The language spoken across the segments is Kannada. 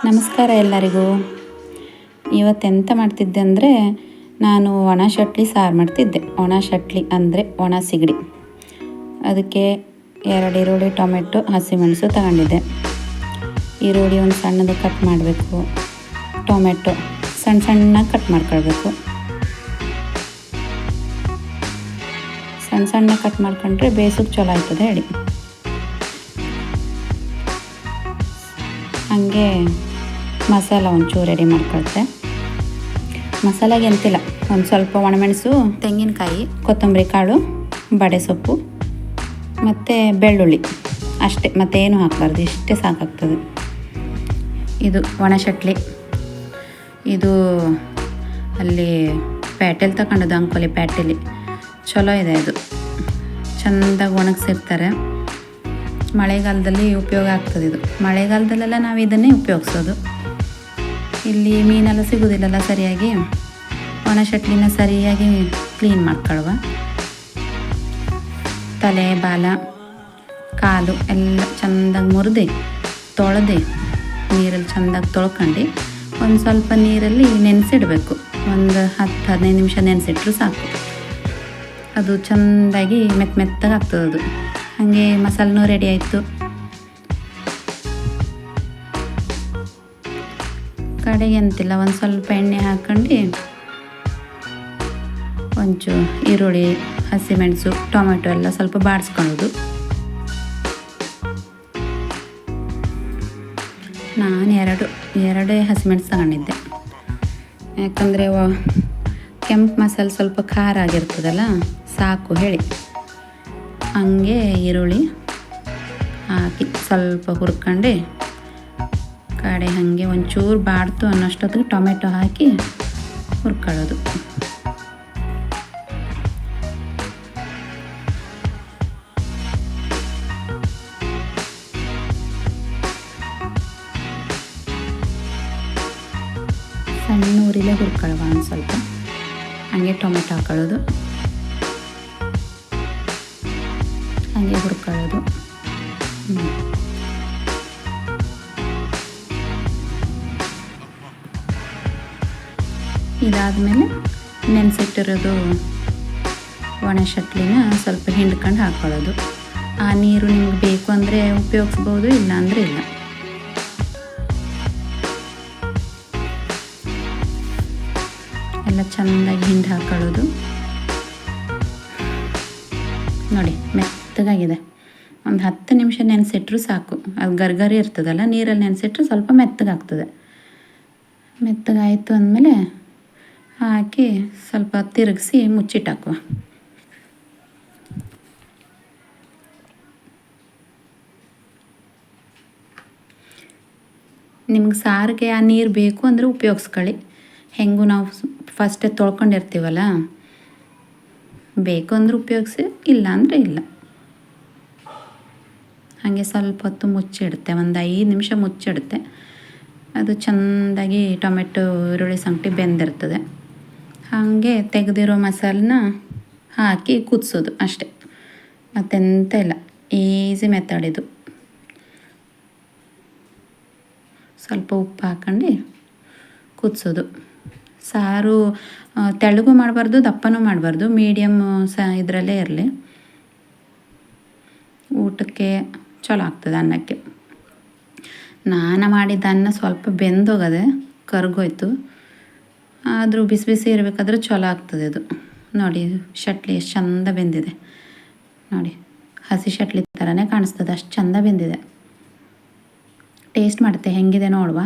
ನಮಸ್ಕಾರ ಎಲ್ಲರಿಗೂ. ಇವತ್ತೆಂತ ಮಾಡ್ತಿದ್ದೆ ಅಂದರೆ ನಾನು ಒಣ ಶಟ್ಲಿ ಸಾರು ಮಾಡ್ತಿದ್ದೆ. ಒಣ ಶಟ್ಲಿ ಅಂದರೆ ಒಣ ಸಿಗಡಿ. ಅದಕ್ಕೆ 2 ಈರುಳ್ಳಿ, ಟೊಮೆಟೊ, ಹಸಿಮೆಣಸು ತಗೊಂಡಿದ್ದೆ. ಈರುಳ್ಳಿ ಒಂದು ಸಣ್ಣದು ಕಟ್ ಮಾಡಬೇಕು. ಟೊಮೆಟೊ ಸಣ್ಣ ಸಣ್ಣಗೆ ಕಟ್ ಮಾಡ್ಕೊಳ್ಬೇಕು. ಸಣ್ಣ ಸಣ್ಣ ಕಟ್ ಮಾಡ್ಕೊಂಡ್ರೆ ಬೇಯಿಸೋಕೆ ಚಲೋ ಆಯ್ತದೆ ಹೇಳಿ. ಹಾಗೆ ಮಸಾಲ ಒಂಚೂರು ರೆಡಿ ಮಾಡ್ಕೊಳ್ತೆ. ಮಸಾಲೆಗೆ ಎಂತಿಲ್ಲ, ಒಂದು ಸ್ವಲ್ಪ ಒಣಮೆಣಸು, ತೆಂಗಿನಕಾಯಿ, ಕೊತ್ತಂಬರಿ ಕಾಳು, ಬಡೆ ಸೊಪ್ಪು ಮತ್ತು ಬೆಳ್ಳುಳ್ಳಿ ಅಷ್ಟೇ, ಮತ್ತೇನು ಹಾಕಬಾರ್ದು, ಇಷ್ಟೇ ಸಾಕಾಗ್ತದೆ. ಇದು ಒಣ ಶಟ್ಲಿ. ಇದು ಅಲ್ಲಿ ಪ್ಯಾಟೆಲ್ ತಗೊಂಡದ್ದು, ಅಂಕೋಲಿ ಪ್ಯಾಟೆಲಿ ಚಲೋ ಇದೆ. ಇದು ಚೆಂದಾಗಿ ಒಣಗಿಸಿರ್ತಾರೆ. ಮಳೆಗಾಲದಲ್ಲಿ ಉಪಯೋಗ ಆಗ್ತದೆ. ಇದು ಮಳೆಗಾಲದಲ್ಲೆಲ್ಲ ನಾವು ಇದನ್ನೇ ಉಪಯೋಗಿಸೋದು. ಇಲ್ಲಿ ಮೀನೆಲ್ಲ ಸಿಗೋದಿಲ್ಲಲ್ಲ ಸರಿಯಾಗಿ, ಒಣ ಶಟ್ಲಿನ ಸರಿಯಾಗಿ ಕ್ಲೀನ್ ಮಾಡ್ಕೊಳುವ. ತಲೆ, ಬಾಲ, ಕಾಲು ಎಲ್ಲ ಚೆಂದಾಗಿ ಮುರಿದು ತೊಳೆದು ನೀರಲ್ಲಿ ಚೆಂದಾಗಿ ತೊಳ್ಕೊಂಡು ಒಂದು ಸ್ವಲ್ಪ ನೀರಲ್ಲಿ ನೆನೆಸಿಡಬೇಕು. ಒಂದು 10-15 ನಿಮಿಷ ನೆನೆಸಿಟ್ರು ಸಾಕು. ಅದು ಚೆಂದಾಗಿ ಮೆತ್ತಗೆ ಆಗ್ತದೆ. ಅದು ಹಾಗೆ ಮಸಾಲೆನೂ ರೆಡಿ ಆಯಿತು. ಕಡೆಗೆ ಎಂತಿಲ್ಲ, ಒಂದು ಸ್ವಲ್ಪ ಎಣ್ಣೆ ಹಾಕ್ಕೊಂಡು ಒಂಚೂರು ಈರುಳ್ಳಿ, ಹಸಿಮೆಣಸು, ಟೊಮೆಟೊ ಎಲ್ಲ ಸ್ವಲ್ಪ ಬಾಡಿಸ್ಕೊಳ್ಳೋದು. ನಾನು ಎರಡೇ ಹಸಿಮೆಣಸು ತಗೊಂಡಿದ್ದೆ. ಯಾಕಂದರೆ ಕೆಂಪು ಮಸಾಲೆ ಸ್ವಲ್ಪ ಖಾರ ಆಗಿರ್ತದಲ್ಲ, ಸಾಕು ಹೇಳಿ. ಹಂಗೆ ಈರುಳ್ಳಿ ಹಾಕಿ ಸ್ವಲ್ಪ ಹುರ್ಕೊಂಡು ಕಡೆ ಹಾಗೆ ಒಂಚೂರು ಬಾಡ್ತು ಅನ್ನೋಷ್ಟೊತ್ತಿಗೆ ಟೊಮೆಟೊ ಹಾಕಿ ಹುರ್ಕೊಳ್ಳೋದು. ಸಣ್ಣ ಊರಿಲೇ ಹುರ್ಕೊಳ್ಳುವ. ಒಂದು ಸ್ವಲ್ಪ ಹಾಗೆ ಟೊಮೆಟೊ ಹಾಕೊಳ್ಳೋದು, ಹಾಗೆ ಹುರ್ಕೊಳ್ಳೋದು. ಇದಾದಮೇಲೆ ನೆನೆಸಿಟ್ಟಿರೋದು ಒಣ ಶಟ್ಲಿನ ಸ್ವಲ್ಪ ಹಿಂಡ್ಕೊಂಡು ಹಾಕ್ಕೊಳ್ಳೋದು. ಆ ನೀರು ನಿಮ್ಗೆ ಬೇಕು ಅಂದರೆ ಉಪಯೋಗಿಸ್ಬೋದು, ಇಲ್ಲ ಅಂದರೆ ಇಲ್ಲ. ಎಲ್ಲ ಚೆಂದಾಗಿ ಹಿಂಡಿ ಹಾಕ್ಕೊಳ್ಳೋದು. ನೋಡಿ ಮೆತ್ತಗಾಗಿದೆ. ಒಂದು 10 ನಿಮಿಷ ನೆನೆಸಿಟ್ರು ಸಾಕು. ಅದು ಗರ್ಗರಿ ಇರ್ತದಲ್ಲ, ನೀರಲ್ಲಿ ನೆನೆಸಿಟ್ರೆ ಸ್ವಲ್ಪ ಮೆತ್ತಗಾಗ್ತದೆ. ಮೆತ್ತಗಾಯಿತು ಅಂದಮೇಲೆ ಹಾಕಿ ಸ್ವಲ್ಪ ತಿರುಗಿಸಿ ಮುಚ್ಚಿಟ್ಟಾಕುವ. ನಿಮ್ಗೆ ಸಾರಿಗೆ ಆ ನೀರು ಬೇಕು ಅಂದರೆ ಉಪಯೋಗಿಸ್ಕೊಳ್ಳಿ. ಹೆಂಗೂ ನಾವು ಫಸ್ಟೇ ತೊಳ್ಕೊಂಡಿರ್ತೀವಲ್ಲ, ಬೇಕು ಅಂದರೆ ಉಪಯೋಗಿಸಿ, ಇಲ್ಲ ಅಂದರೆ ಇಲ್ಲ. ಹಾಗೆ ಸ್ವಲ್ಪ ಹೊತ್ತು ಮುಚ್ಚಿಡುತ್ತೆ, ಒಂದು 5 ನಿಮಿಷ ಮುಚ್ಚಿಡುತ್ತೆ. ಅದು ಚೆಂದಾಗಿ ಟೊಮೆಟೊ, ಈರುಳ್ಳಿ, ಸಂಗಟಿ ಬೆಂದಿರ್ತದೆ. ಹಾಗೆ ತೆಗೆದಿರೋ ಮಸಾಲನ್ನ ಹಾಕಿ ಕುದಿಸೋದು ಅಷ್ಟೇ, ಮತ್ತೆಂತ ಇಲ್ಲ. ಈಸಿ ಮೆಥಡ್ ಇದು. ಸ್ವಲ್ಪ ಉಪ್ಪು ಹಾಕ್ಕೊಂಡು ಕುದಿಸೋದು. ಸಾರು ತೆಳ್ಳಗೂ ಮಾಡಬಾರ್ದು, ದಪ್ಪನೂ ಮಾಡಬಾರ್ದು, ಮೀಡಿಯಮ್ ಇದರಲ್ಲೇ ಇರಲಿ. ಊಟಕ್ಕೆ ಚಲೋ ಆಗ್ತದೆ. ಅನ್ನಕ್ಕೆ ನಾನು ಮಾಡಿದ ಅನ್ನ ಸ್ವಲ್ಪ ಬೆಂದೋಗದೆ, ಕರ್ಗೋಯ್ತು. ಆದರೂ ಬಿಸಿ ಬಿಸಿ ಇರಬೇಕಾದ್ರೆ ಚಲೋ ಆಗ್ತದೆ ಇದು. ನೋಡಿ ಶಟ್ಲಿ ಎಷ್ಟು ಚೆಂದ ಬೆಂದಿದೆ ನೋಡಿ. ಹಸಿ ಶಟ್ಲಿ ಥರನೇ ಕಾಣಿಸ್ತದೆ, ಅಷ್ಟು ಚೆಂದ ಬೆಂದಿದೆ. ಟೇಸ್ಟ್ ಮಾಡುತ್ತೆ ಹೆಂಗಿದೆ ನೋಡುವ.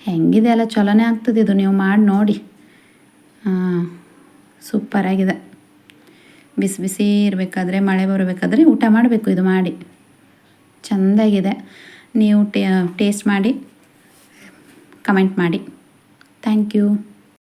ಹೆಂಗಿದೆ ಅಲ್ಲ, ಚಲೋನೇ ಆಗ್ತದೆ ಇದು. ನೀವು ಮಾಡಿ ನೋಡಿ. ಸೂಪರಾಗಿದೆ. ಬಿಸಿ ಬಿಸಿ ಇರಬೇಕಾದ್ರೆ, ಮಳೆ ಬರಬೇಕಾದ್ರೆ ಊಟ ಮಾಡಬೇಕು ಇದು ಮಾಡಿ. ಚೆಂದಾಗಿದೆ. ನೀವು ಟೇಸ್ಟ್ ಮಾಡಿ ಕಮೆಂಟ್ ಮಾಡಿ. Thank you.